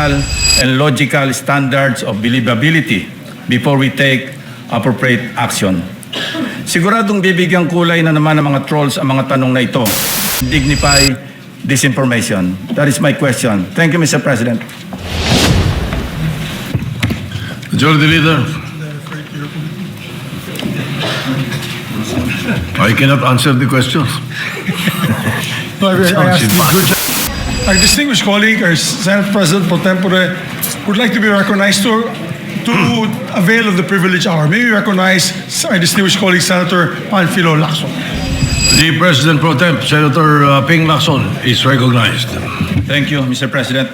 rational and logical standards of believability before we take appropriate action. Siguradong bibigyang kulay na naman ng mga trolls ang mga tanong na ito. Dignify disinformation. That is my question. Thank you, Mr. President. Majority Leader. I cannot answer the questions. Our distinguished colleague, our Senate President pro tempore, would like to be recognized to avail of the privilege hour. May we recognize our distinguished colleague, Senator Ping Lacson. The President pro temp, Senator Ping Lacson, is recognized. Thank you, Mr. President.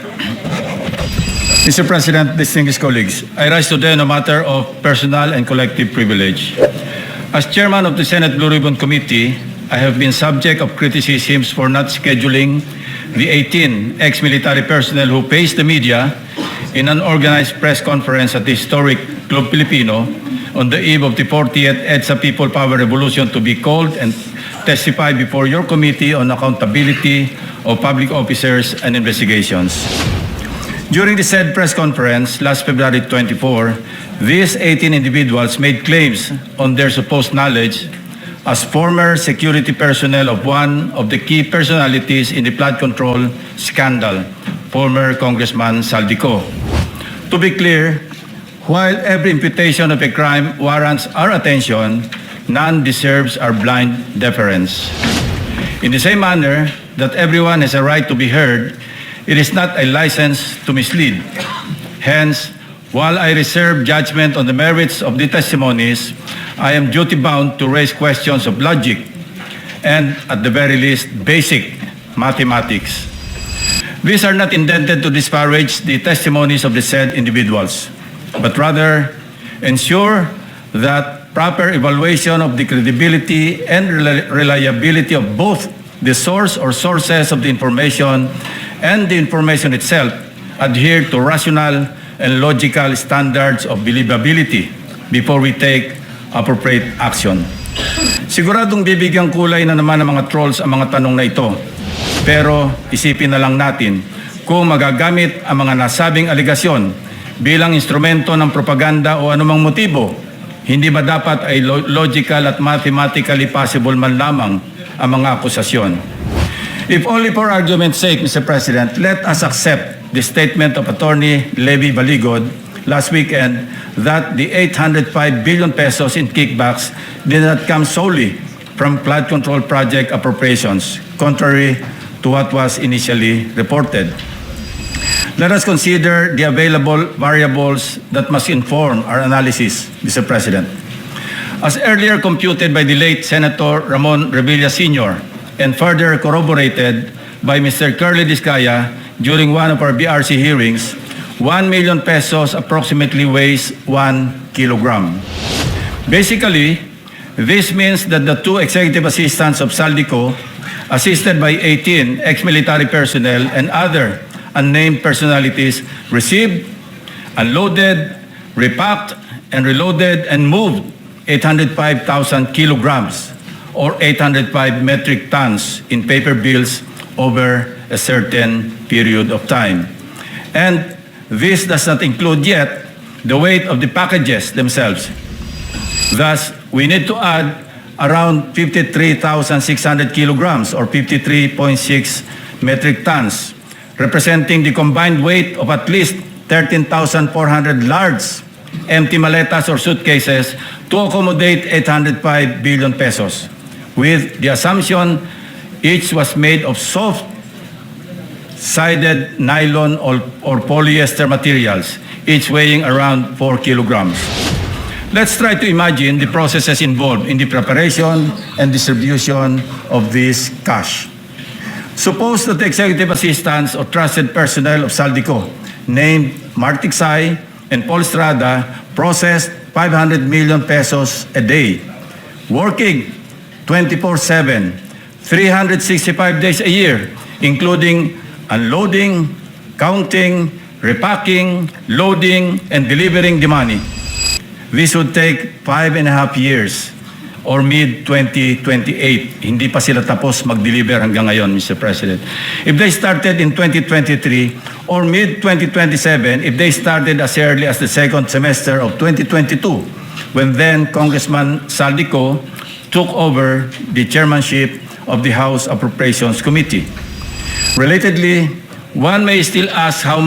Mr. President, distinguished colleagues, I rise today on a matter of personal and collective privilege. As chairman of the Senate Blue Ribbon Committee, I have been subject of criticisms for not scheduling the 18 ex-military personnel who faced the media in an organized press conference at the historic Club Filipino on the eve of the 40th EDSA People Power Revolution to be called and testify before your committee on accountability of public officers and investigations. During the said press conference last February 24, these 18 individuals made claims on their supposed knowledge as former security personnel of one of the key personalities in the flood control scandal, former Congressman Zaldy Co. To be clear, while every imputation of a crime warrants our attention, none deserves our blind deference. In the same manner that everyone has a right to be heard, it is not a license to mislead. Hence, while I reserve judgment on the merits of the testimonies, I am duty-bound to raise questions of logic and, at the very least, basic mathematics. These are not intended to disparage the testimonies of the said individuals, but rather ensure that proper evaluation of the credibility and reliability of both the source or sources of the information and the information itself adhere to rational and logical standards of believability before we take appropriate action. Siguradong bibigyang kulay na naman ng mga trolls ang mga tanong na ito. Pero isipin na lang natin kung magagamit ang mga nasabing aligasyon bilang instrumento ng propaganda o anumang motibo, hindi ba dapat ay logical at mathematically possible man lamang ang mga akusasyon? If only for argument's sake, Mr. President, let us accept the statement of Attorney Levy Baligod last weekend that the 805 billion pesos in kickbacks did not come solely from flood control project appropriations, contrary to what was initially reported. Let us consider the available variables that must inform our analysis, Mr. President. As earlier computed by the late Senator Ramon Revilla Sr. and further corroborated by Mr. Curly Discaya during one of our BRC hearings, 1 million pesos approximately weighs 1 kilogram. Basically, this means that the two executive assistants of Zaldy Co, assisted by 18 ex-military personnel and other unnamed personalities, received, unloaded, repacked, and reloaded and moved 805,000 kilograms or 805 metric tons in paper bills over a certain period of time. And this does not include yet the weight of the packages themselves. Thus, we need to add around 53,600 kilograms or 53.6 metric tons, representing the combined weight of at least 13,400 large empty maletas or suitcases to accommodate 805 billion pesos, with the assumption each was made of soft-sided nylon or polyester materials, each weighing around 4 kilograms. Let's try to imagine the processes involved in the preparation and distribution of this cash. Suppose that the executive assistants or trusted personnel of Zaldy Co, named Mark Tiksay and Paul Estrada, processed 500 million pesos a day, working 24/7, 365 days a year, including unloading, counting, repacking, loading, and delivering the money. This would take 5.5 years or mid-2028. Hindi pa sila tapos mag-deliver hanggang ngayon, Mr. President. If they started in 2023, or mid-2027 if they started as early as the second semester of 2022, when then Congressman Zaldy Co took over the chairmanship of the House Appropriations Committee. Relatedly, one may still ask how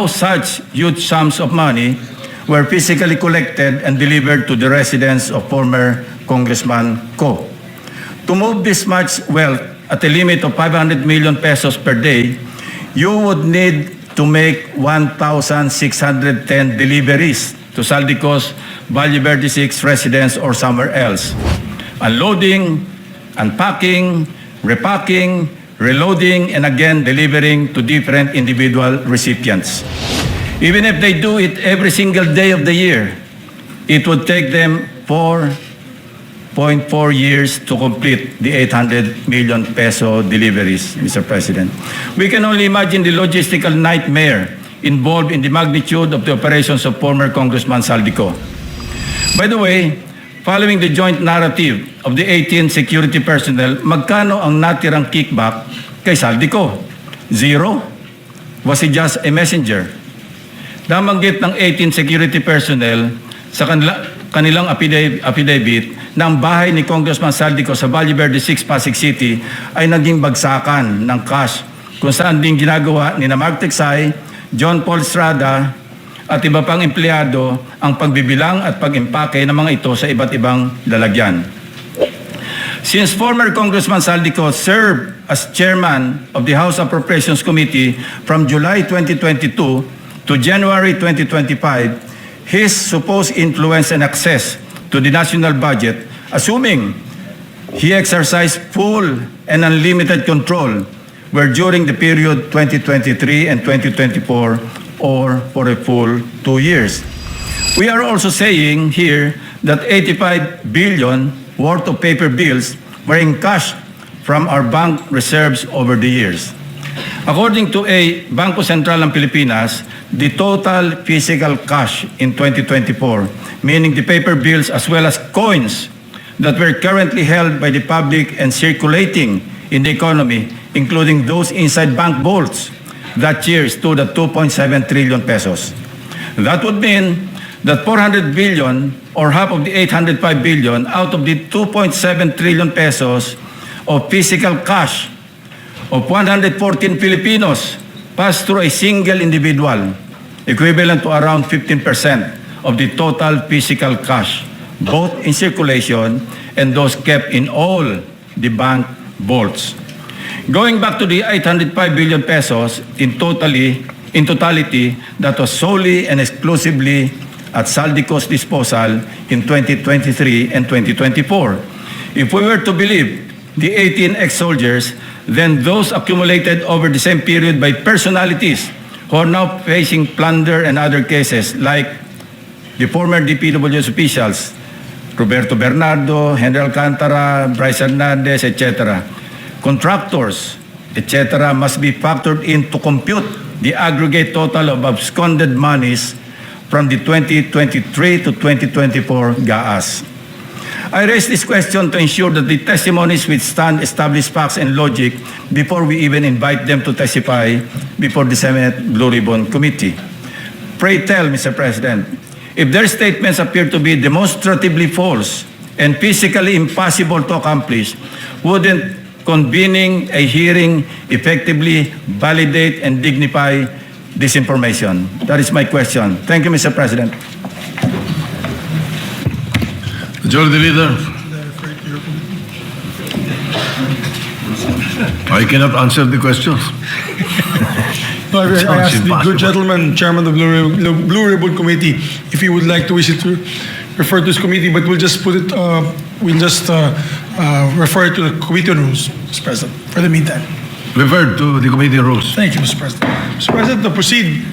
such huge sums of money were physically collected and delivered to the residence of former Congressman Co. To move this much wealth at a limit of 500 million pesos per day, you would need to make 1,610 deliveries to Zaldy Co's Valle Verde 6 residence or somewhere else. Unloading, unpacking, repacking, reloading, and again delivering to different individual recipients. Even if they do it every single day of the year, it would take them 4.4 years to complete the 800 million peso deliveries, Mr. President. We can only imagine the logistical nightmare involved in the magnitude of the operations of former Congressman Zaldy Co. By the way, following the joint narrative of the 18 security personnel, magkano ang natirang kickback kay Zaldy Co? Zero? Was he just a messenger? Nabanggit ng 18 security personnel sa kanilang affidavit na ang bahay ni Congressman Zaldy Co sa Valle Verde 6, Pasig City ay naging bagsakan ng cash kung saan din ginagawa ni MAG-TESITFY, John Paul Estrada at iba pang empleyado ang pagbibilang at pag-impake ng mga ito sa iba't ibang lalagyan. Since former Congressman Zaldy Co served as chairman of the House Appropriations Committee from July 2022 to January 2025, his supposed influence and access to the national budget, assuming he exercised full and unlimited control, were during the period 2023 and 2024 or for a full 2 years. We are also saying here that 85 billion worth of paper bills were encashed from our bank reserves over the years. According to a Bangko Sentral ng Pilipinas, the total physical cash in 2024, meaning the paper bills as well as coins that were currently held by the public and circulating in the economy, including those inside bank vaults, that year stood at 2.7 trillion pesos. That would mean that 400 billion or half of the 805 billion out of the 2.7 trillion pesos of physical cash of 114 Filipinos passed through a single individual, equivalent to around 15% of the total physical cash, both in circulation and those kept in all the bank vaults. Going back to the 805 billion pesos in totality, that was solely and exclusively at Zaldy Co's disposal in 2023 and 2024. If we were to believe the 18 ex-soldiers, then those accumulated over the same period by personalities who are now facing plunder and other cases like the former DPW's officials, Roberto Bernardo, Henry Alcantara, Bryce Hernandez, etc., contractors, etc., must be factored in to compute the aggregate total of absconded monies from the 2023 to 2024 GAAs. I raise this question to ensure that the testimonies withstand established facts and logic before we even invite them to testify before the Senate Blue Ribbon Committee. Pray tell, Mr. President, if their statements appear to be demonstratively false and physically impossible to accomplish, wouldn't convening a hearing effectively validate and dignify this information? That is my question. Thank you, Mr. President. Majority Leader, I cannot answer the questions. No, I asked the good gentleman, Chairman of the Blue Ribbon Committee, if he would like to visit to refer to this committee, but we'll just put it, refer it to the committee on rules, Mr. President, for the meantime. Referred to the committee rules. Thank you, Mr. President. Mr. President, to proceed,